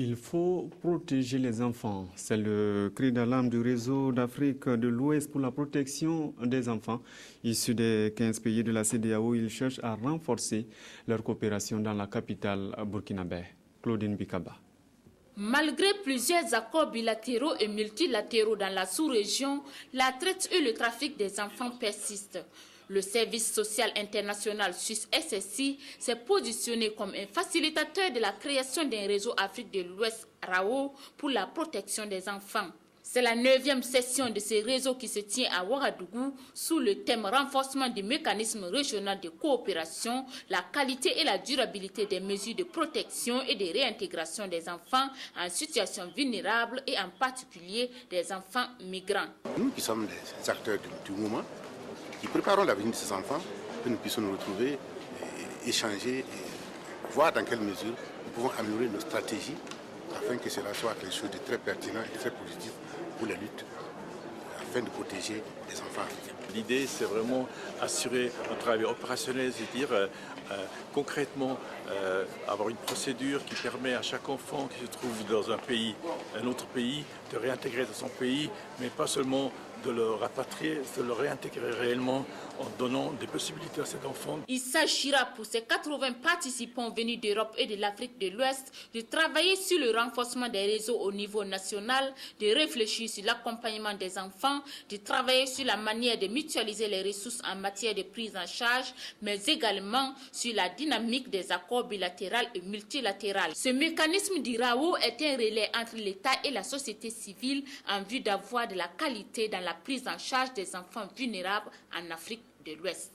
Il faut protéger les enfants. C'est le cri d'alarme du réseau d'Afrique de l'Ouest pour la protection des enfants. Issus des 15 pays de la CEDEAO, ils cherchent à renforcer leur coopération dans la capitale burkinabé. Claudine Bikaba. Malgré plusieurs accords bilatéraux et multilatéraux dans la sous-région, la traite et le trafic des enfants persistent. Le service social international suisse SSI s'est positionné comme un facilitateur de la création d'un réseau Afrique de l'Ouest RAO pour la protection des enfants. C'est la 9e session de ce réseau qui se tient à Ouagadougou sous le thème renforcement du mécanisme régional de coopération, la qualité et la durabilité des mesures de protection et de réintégration des enfants en situation vulnérable et en particulier des enfants migrants. Nous qui sommes les acteurs du mouvement, qui préparons l'avenir de ces enfants, que nous puissions nous retrouver, échanger, et voir dans quelle mesure nous pouvons améliorer nos stratégies afin que cela soit quelque chose de très pertinent et très positif pour la lutte, afin de protéger les enfants africains. L'idée, c'est vraiment assurer un travail opérationnel, c'est-à-dire concrètement avoir une procédure qui permet à chaque enfant qui se trouve dans un autre pays, de réintégrer dans son pays, mais pas seulement de le rapatrier, de le réintégrer réellement en donnant des possibilités à cet enfant. Il s'agira pour ces 80 participants venus d'Europe et de l'Afrique de l'Ouest de travailler sur le renforcement des réseaux au niveau national, de réfléchir sur l'accompagnement des enfants, de travailler sur la manière de mutualiser les ressources en matière de prise en charge, mais également sur la dynamique des accords bilatéraux et multilatéraux. Ce mécanisme du RAO est un relais entre l'État et la société civile en vue d'avoir de la qualité dans la prise en charge des enfants vulnérables en Afrique de l'Ouest.